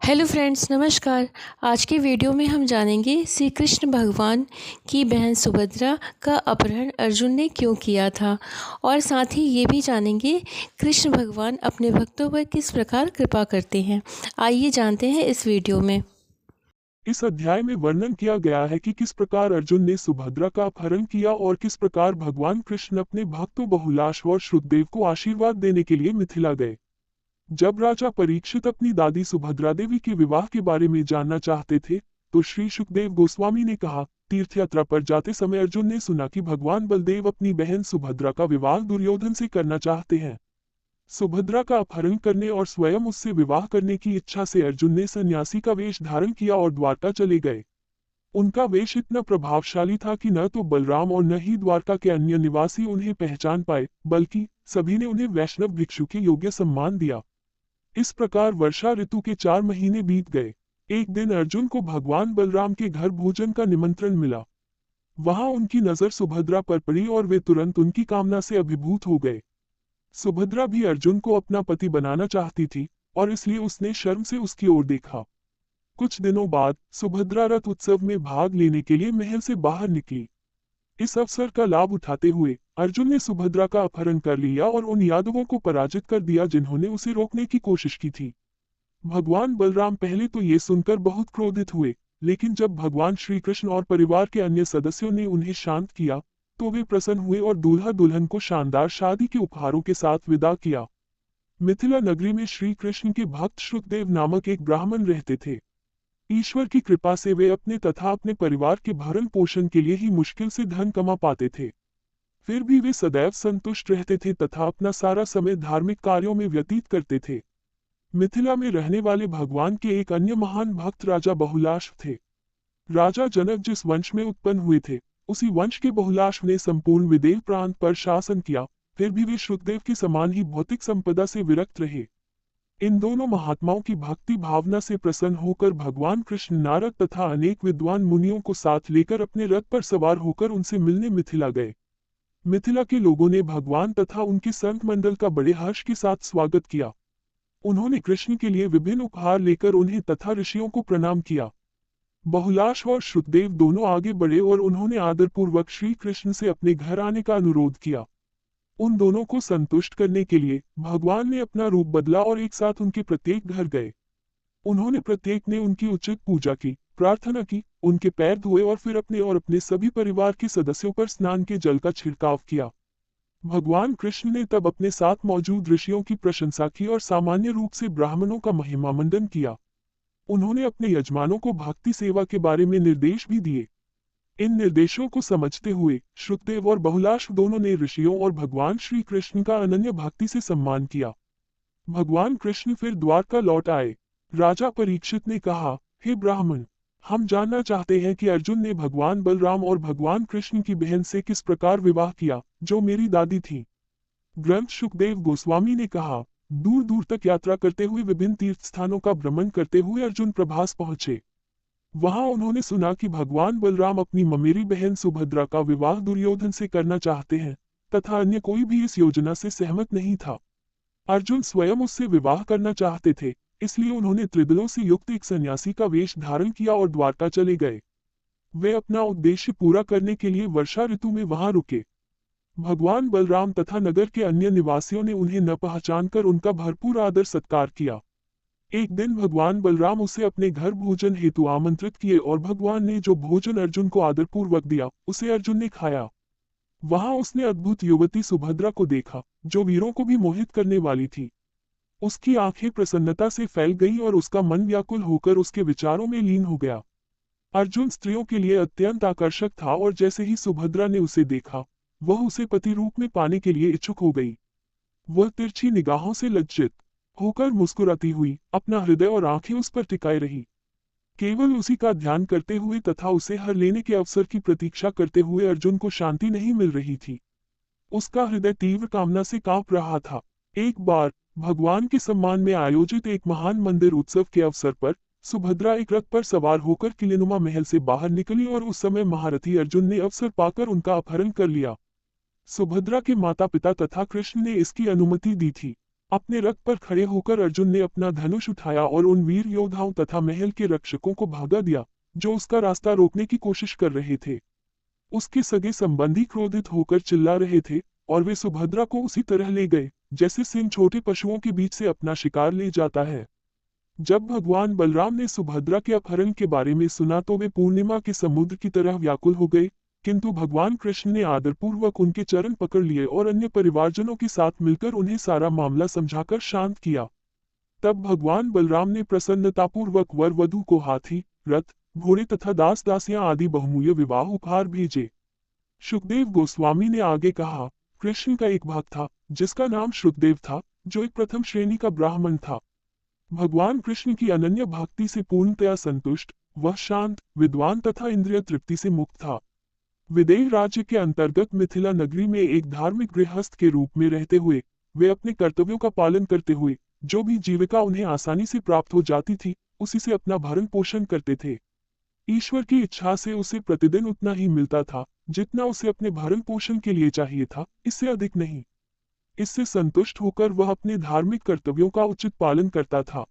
Hello friends, नमस्कार। आज के वीडियो में हम जानेंगे श्री कृष्ण भगवान की बहन सुभद्रा का अपहरण अर्जुन ने क्यों किया था, और साथ ही ये भी जानेंगे कृष्ण भगवान अपने भक्तों पर किस प्रकार कृपा करते हैं। आइए जानते हैं इस वीडियो में। इस अध्याय में वर्णन किया गया है कि किस प्रकार अर्जुन ने सुभद्रा का अपहरण किया और किस प्रकार भगवान कृष्ण अपने भक्तों बहुलाश और श्रुतदेव को आशीर्वाद देने के लिए मिथिला गए। जब राजा परीक्षित अपनी दादी सुभद्रा देवी के विवाह के बारे में जानना चाहते थे, तो श्री सुखदेव गोस्वामी ने कहा, तीर्थ यात्रा पर जाते समय अर्जुन ने सुना कि भगवान बलदेव अपनी बहन सुभद्रा का विवाह दुर्योधन से करना चाहते हैं। सुभद्रा का अपहरण करने और स्वयं उससे विवाह करने की इच्छा से अर्जुन ने सन्यासी का वेश धारण किया और द्वारका चले गए। उनका वेश इतना प्रभावशाली था कि न तो बलराम और न ही द्वारका के अन्य निवासी उन्हें पहचान पाए, बल्कि सभी ने उन्हें वैष्णव भिक्षु के योग्य सम्मान दिया। इस प्रकार वर्षा ऋतु के 4 महीने बीत गए। एक दिन अर्जुन को भगवान बलराम के घर भोजन का निमंत्रण मिला। वहां उनकी नजर सुभद्रा पर पड़ी और वे तुरंत उनकी कामना से अभिभूत हो गए। सुभद्रा भी अर्जुन को अपना पति बनाना चाहती थी, और इसलिए उसने शर्म से उसकी ओर देखा। कुछ दिनों बाद सुभद्रा रथ उत्सव में भाग लेने के लिए महल से बाहर निकली। इस अवसर का लाभ उठाते हुए अर्जुन ने सुभद्रा का अपहरण कर लिया और उन यादवों को पराजित कर दिया जिन्होंने उसे रोकने की कोशिश की थी। भगवान बलराम पहले तो ये सुनकर बहुत क्रोधित हुए, लेकिन जब भगवान श्री कृष्ण और परिवार के अन्य सदस्यों ने उन्हें शांत किया, तो वे प्रसन्न हुए और दूल्हा दुल्हन को शानदार शादी के उपहारों के साथ विदा किया। मिथिला नगरी में श्री कृष्ण के भक्त श्रुतदेव नामक एक ब्राह्मण रहते थे। ईश्वर की कृपा से वे अपने तथा अपने परिवार के भरण पोषण के लिए ही मुश्किल से धन कमा पाते थे। फिर भी वे सदैव संतुष्ट रहते थे तथा अपना सारा समय धार्मिक कार्यों में व्यतीत करते थे। मिथिला में रहने वाले भगवान के एक अन्य महान भक्त राजा बहुलाश थे। राजा जनक जिस वंश में उत्पन्न हुए थे, उसी वंश के बहुलाश ने संपूर्ण विदेह प्रांत पर शासन किया। फिर भी वे श्रुतदेव के समान ही भौतिक संपदा से विरक्त रहे। इन दोनों महात्माओं की भक्ति भावना से प्रसन्न होकर भगवान कृष्ण नारद तथा अनेक विद्वान मुनियों को साथ लेकर अपने रथ पर सवार होकर उनसे मिलने मिथिला गए। मिथिला के लोगों ने भगवान तथा उनके संत मंडल का बड़े हर्ष के साथ स्वागत किया। उन्होंने कृष्ण के लिए विभिन्न उपहार लेकर उन्हें तथा ऋषियों को प्रणाम किया। बहुलाश और श्रुतदेव दोनों आगे बढ़े और उन्होंने आदरपूर्वक श्री कृष्ण से अपने घर आने का अनुरोध किया। उन दोनों को संतुष्ट करने के लिए भगवान ने अपना रूप बदला और एक साथ उनके प्रत्येक घर गए। उन्होंने प्रत्येक ने उनकी उचित पूजा की, प्रार्थना की, उनके पैर धोए और फिर अपने और अपने सभी परिवार के सदस्यों पर स्नान के जल का छिड़काव किया। भगवान कृष्ण ने तब अपने साथ मौजूद ऋषियों की प्रशंसा की और सामान्य रूप से ब्राह्मणों का महिमा मंडन किया। उन्होंने अपने यजमानों को भक्ति सेवा के बारे में निर्देश भी दिए। इन निर्देशों को समझते हुए श्रुतदेव और बहुलाश दोनों ने ऋषियों और भगवान श्री कृष्ण का अनन्य भक्ति से सम्मान किया। भगवान कृष्ण फिर द्वारका लौट आए। राजा परीक्षित ने कहा, हे ब्राह्मण, हम जानना चाहते हैं कि अर्जुन ने भगवान बलराम और भगवान कृष्ण की बहन से किस प्रकार विवाह किया, जो मेरी दादी थी। ग्रंथ सुखदेव गोस्वामी ने कहा, दूर दूर तक यात्रा करते हुए विभिन्न तीर्थ स्थानों का भ्रमण करते हुए अर्जुन प्रभास पहुंचे। वहां उन्होंने सुना कि भगवान बलराम अपनी ममेरी बहन सुभद्रा का विवाह दुर्योधन से करना चाहते हैं, तथा अन्य कोई भी इस योजना से सहमत नहीं था। अर्जुन स्वयं उससे विवाह करना चाहते थे, इसलिए उन्होंने त्रिदलों से युक्त एक सन्यासी का वेश धारण किया और द्वारका चले गए। वे अपना उद्देश्य पूरा करने के लिए वर्षा ऋतु में वहां रुके। भगवान बलराम तथा नगर के अन्य निवासियों ने उन्हें न पहचानकर उनका भरपूर आदर सत्कार किया। एक दिन भगवान बलराम उसे अपने घर भोजन हेतु आमंत्रित किए और भगवान ने जो भोजन अर्जुन को आदरपूर्वक दिया, उसे अर्जुन ने खाया। वहां उसने अद्भुत युवती सुभद्रा को देखा, जो वीरों को भी मोहित करने वाली थी। उसकी आंखें प्रसन्नता से फैल गईं और उसका मन व्याकुल होकर उसके विचारों में लीन हो गया। अर्जुन स्त्रियों के लिए अत्यंत आकर्षक था और जैसे ही सुभद्रा ने उसे देखा, वह उसे पति रूप में पाने के लिए इच्छुक हो गई। वह तिरछी निगाहों से लज्जित होकर मुस्कुराती हुई अपना हृदय और आंखें उस पर टिकाए रही। केवल उसी का ध्यान करते हुए तथा उसे हर लेने के अवसर की प्रतीक्षा करते हुए अर्जुन को शांति नहीं मिल रही थी। उसका हृदय तीव्र कामना से कांप रहा था। एक बार भगवान के सम्मान में आयोजित एक महान मंदिर उत्सव के अवसर पर सुभद्रा एक रथ पर सवार होकर किलेनुमा महल से बाहर निकली और उस समय महारथी अर्जुन ने अवसर पाकर उनका अपहरण कर लिया। सुभद्रा के माता पिता तथा कृष्ण ने इसकी अनुमति दी थी। अपने रथ पर खड़े होकर अर्जुन ने अपना धनुष उठाया और उन वीर योद्धाओं तथा महल के रक्षकों को भगा दिया, जो उसका रास्ता रोकने की कोशिश कर रहे थे। उसके सगे संबंधी क्रोधित होकर चिल्ला रहे थे, और वे सुभद्रा को उसी तरह ले गए, जैसे सिंह छोटे पशुओं के बीच से अपना शिकार ले जाता है। जब भगवान बलराम ने सुभद्रा के अपहरण के बारे में सुना तो वे पूर्णिमा के समुद्र की तरह व्याकुल हो गए, किंतु भगवान कृष्ण ने आदरपूर्वक उनके चरण पकड़ लिए और अन्य परिवारजनों के साथ मिलकर उन्हें सारा मामला समझाकर शांत किया। तब भगवान बलराम ने प्रसन्नतापूर्वक वर वधू को हाथी, रथ, घोड़े तथा दास दासियां आदि बहुमूल्य विवाह उपहार भेजे। शुकदेव गोस्वामी ने आगे कहा, कृष्ण का एक भक्त था, जिसका नाम श्रुतदेव था, जो एक प्रथम श्रेणी का ब्राह्मण था। भगवान कृष्ण की अनन्य भक्ति से पूर्णतया संतुष्ट, वह शांत, विद्वान तथा इंद्रिय तृप्ति से मुक्त था। विदेह राज्य के अंतर्गत मिथिला नगरी में एक धार्मिक गृहस्थ के रूप में रहते हुए वे अपने कर्तव्यों का पालन करते हुए जो भी जीविका उन्हें आसानी से प्राप्त हो जाती थी, उसी से अपना भरण पोषण करते थे। ईश्वर की इच्छा से उसे प्रतिदिन उतना ही मिलता था, जितना उसे अपने भरण पोषण के लिए चाहिए था, इससे अधिक नहीं। इससे संतुष्ट होकर वह अपने धार्मिक कर्तव्यों का उचित पालन करता था।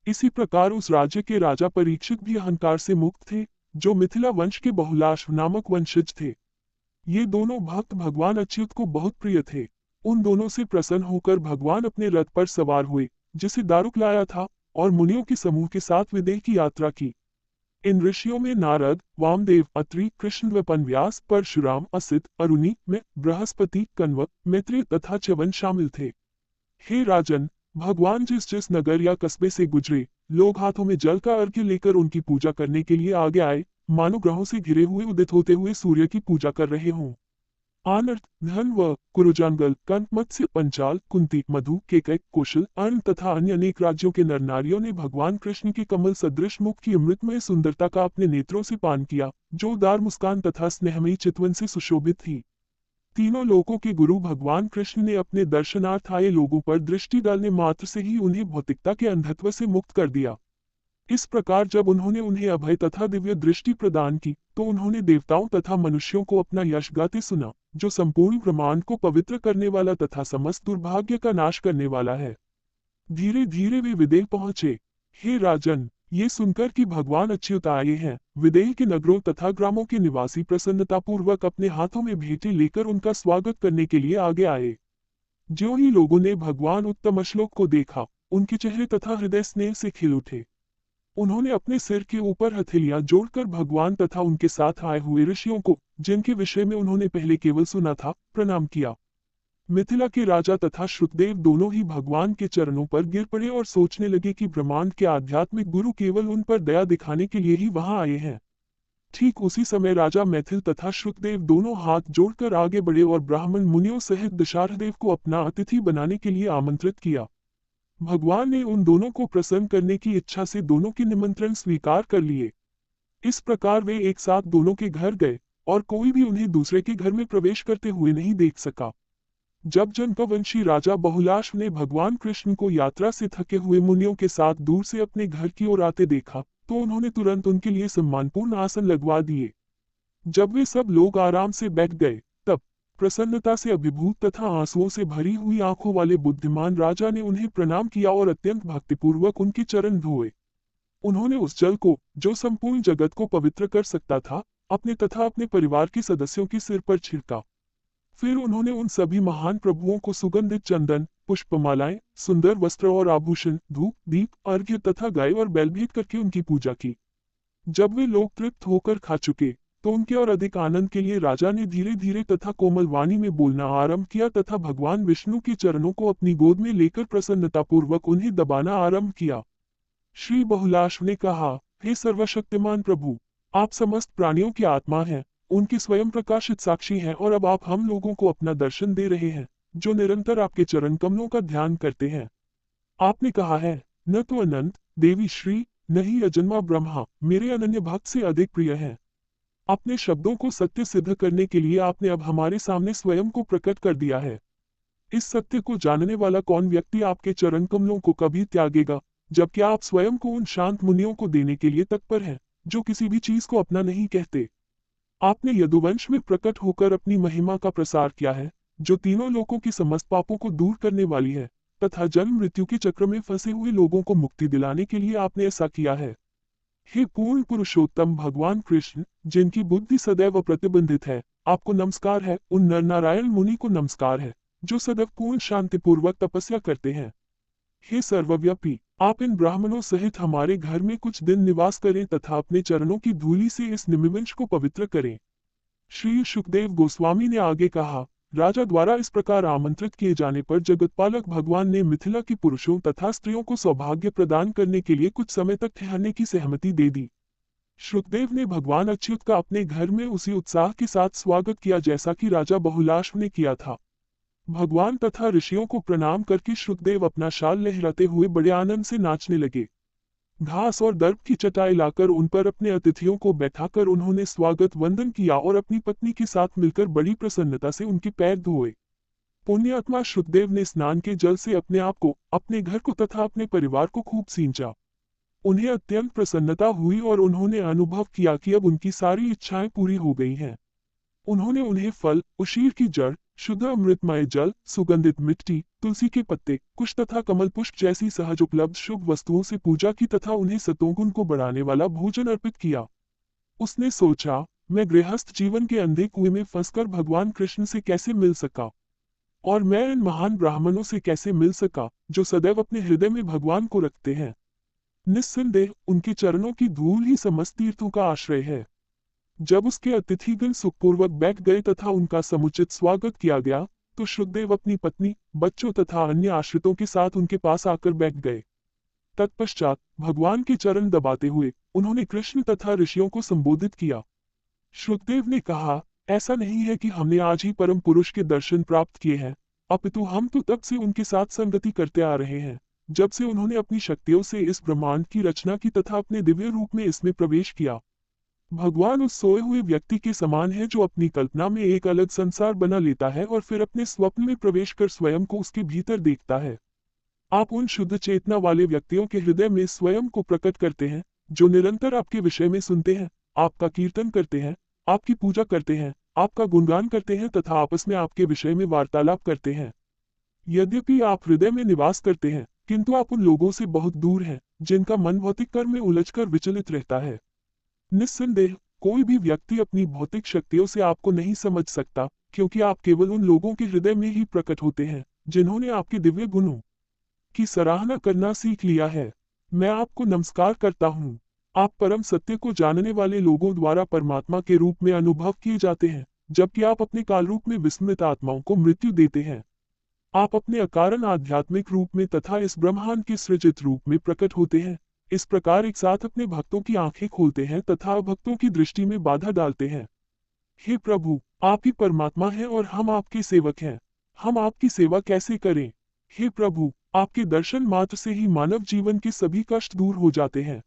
इसी प्रकार उस राज्य के राजा परीक्षित भी अहंकार से मुक्त थे, जो मिथिला वंश के बहुलाश नामक वंशज थे। ये दोनों भक्त भगवान अच्युत को बहुत प्रिय थे। उन दोनों से प्रसन्न होकर भगवान अपने रथ पर सवार हुए, जिसे दारुक लाया था, और मुनियों के समूह के साथ विदेह की यात्रा की। इन ऋषियों में नारद, वामदेव, अत्रि, कृष्णद्वैपायन, व्यास, परशुराम, असित, अरुणि, में बृहस्पति, कण्व, मैत्रेय तथा च्यवन शामिल थे। हे राजन, भगवान जिस जिस नगर या कस्बे से गुजरे, लोग हाथों में जल का अर्घ्य लेकर उनकी पूजा करने के लिए आगे आए, मानो ग्रहों से घिरे हुए उदित होते हुए सूर्य की पूजा कर रहे हों। आनर्त, धन व कुरुजांगल, कंत, मत्स्य, पंचाल, कुंती, मधु, केकय, कौशल, अर्ण तथा अन्य अनेक राज्यों के नर नारियों ने भगवान कृष्ण के कमल सदृश मुख की अमृतमय सुंदरता का अपने नेत्रों से पान किया, जो उदार मुस्कान तथा स्नेहमयी चितवन से सुशोभित थी। तीनों लोकों के गुरु भगवान कृष्ण ने अपने दर्शनार्थ आए लोगों पर दृष्टि डालने मात्र से ही उन्हें भौतिकता के अंधत्व से मुक्त कर दिया। इस प्रकार जब उन्होंने उन्हें अभय तथा दिव्य दृष्टि प्रदान की, तो उन्होंने देवताओं तथा मनुष्यों को अपना यश गाते सुना, जो संपूर्ण ब्रह्मांड को पवित्र करने वाला तथा समस्त दुर्भाग्य का नाश करने वाला है। धीरे धीरे वे विदेह पहुंचे। हे राजन, ये सुनकर कि भगवान अच्युत आए हैं, विदेह के नगरों तथा ग्रामों के निवासी प्रसन्नतापूर्वक अपने हाथों में भेंटें लेकर उनका स्वागत करने के लिए आगे आए। ज्यों ही लोगों ने भगवान उत्तम श्लोक को देखा, उनके चेहरे तथा हृदय स्नेह से खिल उठे। उन्होंने अपने सिर के ऊपर हथेलियां जोड़कर भगवान तथा उनके साथ आए हुए ऋषियों को, जिनके विषय में उन्होंने पहले केवल सुना था, प्रणाम किया। मिथिला के राजा तथा श्रुतदेव दोनों ही भगवान के चरणों पर गिर पड़े और सोचने लगे कि ब्रह्मांड के आध्यात्मिक गुरु केवल उन पर दया दिखाने के लिए ही वहां आए हैं। ठीक उसी समय राजा मैथिल तथा श्रुतदेव दोनों हाथ जोड़कर आगे बढ़े और ब्राह्मण मुनियों सहित दशारहदेव को अपना अतिथि बनाने के लिए आमंत्रित किया। भगवान ने उन दोनों को प्रसन्न करने की इच्छा से दोनों के निमंत्रण स्वीकार कर लिए। इस प्रकार वे एक साथ दोनों के घर गए, और कोई भी उन्हें दूसरे के घर में प्रवेश करते हुए नहीं देख सका। जब जनकवंशी राजा बहुलाश ने भगवान कृष्ण को यात्रा से थके हुए मुनियों के साथ दूर से अपने घर की ओर आते देखा, तो उन्होंने तुरंत उनके लिए सम्मानपूर्ण आसन लगवा दिए। जब वे सब लोग आराम से बैठ गए, तब प्रसन्नता से अभिभूत तथा आंसुओं से भरी हुई आंखों वाले बुद्धिमान राजा ने उन्हें प्रणाम किया और अत्यंत भक्तिपूर्वक उनके चरण धोए। उन्होंने उस जल को, जो संपूर्ण जगत को पवित्र कर सकता था, अपने तथा अपने परिवार के सदस्यों के सिर पर छिड़का। फिर उन्होंने उन सभी महान प्रभुओं को सुगंधित चंदन, पुष्पमालाएं, सुंदर वस्त्र और आभूषण, धूप, दीप, अर्घ्य तथा गाय और बैल भेंट करके उनकी पूजा की। जब वे लोग तृप्त होकर खा चुके, तो उनके और अधिक आनंद के लिए राजा ने धीरे धीरे तथा कोमल वाणी में बोलना आरंभ किया तथा भगवान विष्णु के चरणों को अपनी गोद में लेकर प्रसन्नतापूर्वक उन्हें दबाना आरंभ किया। श्री बहुलाश ने कहा, हे सर्वशक्तिमान प्रभु, आप समस्त प्राणियों की आत्मा हैं, उनके स्वयं प्रकाशित साक्षी हैं, और अब आप हम लोगों को अपना दर्शन दे रहे हैं, जो निरंतर आपके चरण कमलों का ध्यान करते हैं। आपने कहा है, न तो अनंत देवी श्री, न ही अजन्मा ब्रह्मा मेरे अनन्य भक्त से अधिक प्रिय है। अपने शब्दों को सत्य सिद्ध करने के लिए आपने अब हमारे सामने स्वयं को प्रकट कर दिया है। इस सत्य को जानने वाला कौन व्यक्ति आपके चरण कमलों को कभी त्यागेगा, जबकि आप स्वयं को उन शांत मुनियों को देने के लिए तत्पर हैं, जो किसी भी चीज को अपना नहीं कहते। आपने यदुवंश में प्रकट होकर अपनी महिमा का प्रसार किया है, जो तीनों लोकों के समस्त पापों को दूर करने वाली है, तथा जन्म मृत्यु के चक्र में फंसे हुए लोगों को मुक्ति दिलाने के लिए आपने ऐसा किया है। हे पूर्ण पुरुषोत्तम भगवान कृष्ण, जिनकी बुद्धि सदैव प्रतिबंधित है, आपको नमस्कार है। उन नर नारायण मुनि को नमस्कार है जो सदैव पूर्ण शांतिपूर्वक तपस्या करते हैं। हे सर्वव्यापी, आप इन ब्राह्मणों सहित हमारे घर में कुछ दिन निवास करें तथा अपने चरणों की धूलि से इस निमिवंश को पवित्र करें। श्री सुखदेव गोस्वामी ने आगे कहा, राजा द्वारा इस प्रकार आमंत्रित किए जाने पर जगतपालक भगवान ने मिथिला की पुरुषों तथा स्त्रियों को सौभाग्य प्रदान करने के लिए कुछ समय तक ठहरने की सहमति दे दी। सुखदेव ने भगवान अच्युत का अपने घर में उसी उत्साह के साथ स्वागत किया जैसा कि राजा बहुलाश्व ने किया था। भगवान तथा ऋषियों को प्रणाम करके सुखदेव अपना शाल लहराते हुए बड़े आनंद से नाचने लगे। घास और दर्भ की चटाई लाकर उन पर अपने अतिथियों को बैठाकर उन्होंने स्वागत वंदन किया और अपनी पत्नी के साथ मिलकर बड़ी प्रसन्नता से उनके पैर धोए। पुण्यात्मा सुखदेव ने स्नान के जल से अपने आप को, अपने घर को तथा अपने परिवार को खूब सींचा। उन्हें अत्यंत प्रसन्नता हुई और उन्होंने अनुभव किया कि अब उनकी सारी इच्छाएं पूरी हो गई हैं। उन्होंने उन्हें फल, उशीर की जड़, शुद्ध अमृतमय जल, सुगंधित मिट्टी, तुलसी के पत्ते, कुश तथा कमल पुष्प जैसी सहज उपलब्ध शुभ वस्तुओं से पूजा की तथा उन्हें सतोगुण को बढ़ाने वाला भोजन अर्पित किया। उसने सोचा, मैं गृहस्थ जीवन के अंधे कुएं में फंसकर भगवान कृष्ण से कैसे मिल सका, और मैं इन महान ब्राह्मणों से कैसे मिल सका जो सदैव अपने हृदय में भगवान को रखते हैं। निस्संदेह उनके चरणों की धूल ही समस्त तीर्थों का आश्रय है। जब उसके अतिथिगण सुखपूर्वक बैठ गए तथा उनका समुचित स्वागत किया गया, तो सुखदेव अपनी पत्नी, बच्चों तथा अन्य आश्रितों के साथ उनके पास आकर बैठ गए। तत्पश्चात भगवान के चरण दबाते हुए उन्होंने कृष्ण तथा ऋषियों को संबोधित किया। सुखदेव ने कहा, ऐसा नहीं है कि हमने आज ही परम पुरुष के दर्शन प्राप्त किए हैं, अपितु हम तो तब से उनके साथ संगति करते आ रहे हैं, जब से उन्होंने अपनी शक्तियों से इस ब्रह्मांड की रचना की तथा अपने दिव्य रूप में इसमें प्रवेश किया। भगवान उस सोए हुए व्यक्ति के समान है जो अपनी कल्पना में एक अलग संसार बना लेता है और फिर अपने स्वप्न में प्रवेश कर स्वयं को उसके भीतर देखता है। आप उन शुद्ध चेतना वाले व्यक्तियों के हृदय में स्वयं को प्रकट करते हैं जो निरंतर आपके विषय में सुनते हैं, आपका कीर्तन करते हैं, आपकी पूजा करते हैं, आपका गुणगान करते हैं तथा आपस में आपके विषय में वार्तालाप करते हैं। यद्यपि आप हृदय में निवास करते हैं, किंतु आप उन लोगों से बहुत दूर हैं जिनका मन भौतिक कर्म में उलझकर विचलित रहता है। निस्संदेह कोई भी व्यक्ति अपनी भौतिक शक्तियों से आपको नहीं समझ सकता, क्योंकि आप केवल उन लोगों के हृदय में ही प्रकट होते हैं जिन्होंने आपके दिव्य गुणों की सराहना करना सीख लिया है। मैं आपको नमस्कार करता हूँ। आप परम सत्य को जानने वाले लोगों द्वारा परमात्मा के रूप में अनुभव किए जाते हैं, जबकि आप अपने काल रूप में विस्मृत आत्माओं को मृत्यु देते हैं। आप अपने अकारण आध्यात्मिक रूप में तथा इस ब्रह्मांड के सृजित रूप में प्रकट होते हैं। इस प्रकार एक साथ अपने भक्तों की आंखें खोलते हैं तथा भक्तों की दृष्टि में बाधा डालते हैं। हे प्रभु, आप ही परमात्मा हैं और हम आपके सेवक हैं। हम आपकी सेवा कैसे करें? हे प्रभु, आपके दर्शन मात्र से ही मानव जीवन के सभी कष्ट दूर हो जाते हैं।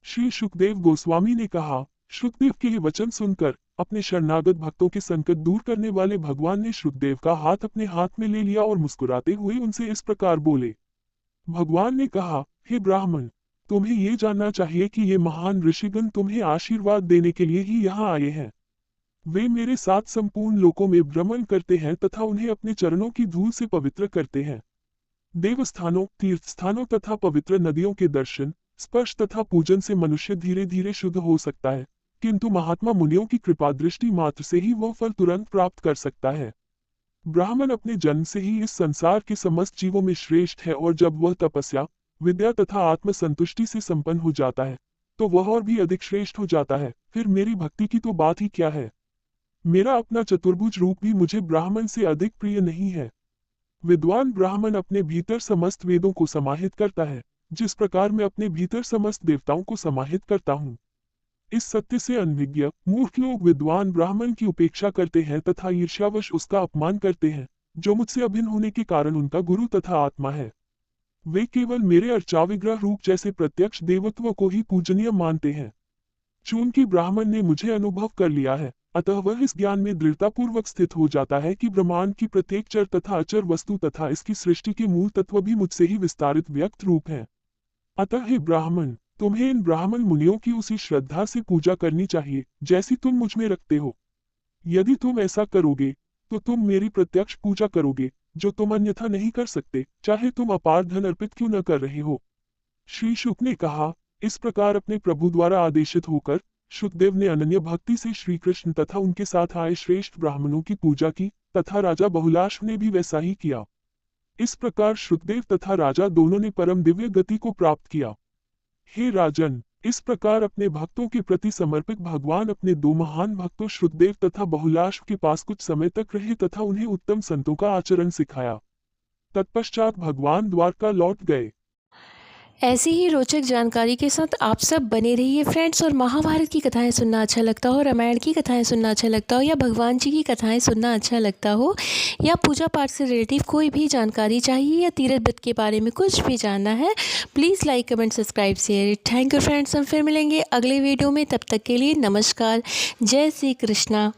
श्री सुखदेव गोस्वामी ने कहा, सुखदेव के ये वचन सुनकर अपने शरणागत भक्तों के संकट दूर करने वाले भगवान ने सुखदेव का हाथ अपने हाथ में ले लिया और मुस्कुराते हुए उनसे इस प्रकार बोले। भगवान ने कहा, हे ब्राह्मण, तुम्हें ये जानना चाहिए कि ये महान ऋषिगण तुम्हें आशीर्वाद देने के लिए ही यहाँ आए हैं। वे मेरे साथ संपूर्ण लोकों में भ्रमण करते हैं तथा उन्हें अपने चरणों की धूल से पवित्र करते हैं। देवस्थानों, तीर्थस्थानों तथा पवित्र नदियों के दर्शन, स्पर्श तथा पूजन से मनुष्य धीरे धीरे शुद्ध हो सकता है, किंतु महात्मा मुनियों की कृपा दृष्टि मात्र से ही वह फल तुरंत प्राप्त कर सकता है। ब्राह्मण अपने जन्म से ही इस संसार के समस्त जीवों में श्रेष्ठ है और जब वह तपस्या, विद्या तथा आत्म संतुष्टि से संपन्न हो जाता है, तो वह और भी अधिक श्रेष्ठ हो जाता है। फिर मेरी भक्ति की तो बात ही क्या है। मेरा अपना चतुर्भुज रूप भी मुझे ब्राह्मण से अधिक प्रिय नहीं है। विद्वान ब्राह्मण अपने भीतर समस्त वेदों को समाहित करता है, जिस प्रकार मैं अपने भीतर समस्त देवताओं को समाहित करता हूँ। इस सत्य से अनभिज्ञ मूर्ख लोग विद्वान ब्राह्मण की उपेक्षा करते हैं तथा ईर्ष्यावश उसका अपमान करते हैं, जो मुझसे अभिन्न होने के कारण उनका गुरु तथा आत्मा है। वे केवल मेरे अर्चाविग्रह रूप जैसे प्रत्यक्ष देवत्व को ही पूजनीय मानते हैं। चूंकि ब्राह्मण ने मुझे अनुभव कर लिया है, अतः वह इस ज्ञान में दृढ़तापूर्वक स्थित हो जाता है कि ब्रह्मांड की प्रत्येक चर तथा अचर वस्तु तथा इसकी सृष्टि के मूल तत्व भी मुझसे ही विस्तारित व्यक्त रूप है। अतः हे ब्राह्मण, तुम्हें इन ब्राह्मण मुनियों की उसी श्रद्धा से पूजा करनी चाहिए जैसी तुम मुझ में रखते हो। यदि तुम ऐसा करोगे तो तुम मेरी प्रत्यक्ष पूजा करोगे जो तुम अन्यथा नहीं कर सकते, चाहे तुम अपार धन अर्पित क्यों न कर रहे हो। श्री शुक ने कहा, इस प्रकार अपने प्रभु द्वारा आदेशित होकर शुकदेव ने अनन्य भक्ति से श्री कृष्ण तथा उनके साथ आए श्रेष्ठ ब्राह्मणों की पूजा की तथा राजा बहुलाश ने भी वैसा ही किया। इस प्रकार शुकदेव तथा राजा दोनों ने परम दिव्य गति को प्राप्त किया। हे राजन, इस प्रकार अपने भक्तों के प्रति समर्पित भगवान अपने दो महान भक्तों शुकदेव तथा बहुलाश के पास कुछ समय तक रहे तथा उन्हें उत्तम संतों का आचरण सिखाया। तत्पश्चात भगवान द्वारका लौट गए। ऐसी ही रोचक जानकारी के साथ आप सब बने रहिए फ्रेंड्स। और महाभारत की कथाएं सुनना अच्छा लगता हो, रामायण की कथाएं सुनना अच्छा लगता हो, या भगवान जी की कथाएं सुनना अच्छा लगता हो, या पूजा पाठ से रिलेटिव कोई भी जानकारी चाहिए, या तीर्थ व्रत के बारे में कुछ भी जानना है, please like comment subscribe share. Thank you friends, हम फिर मिलेंगे अगले वीडियो में। तब तक के लिए नमस्कार, जय श्री कृष्णा।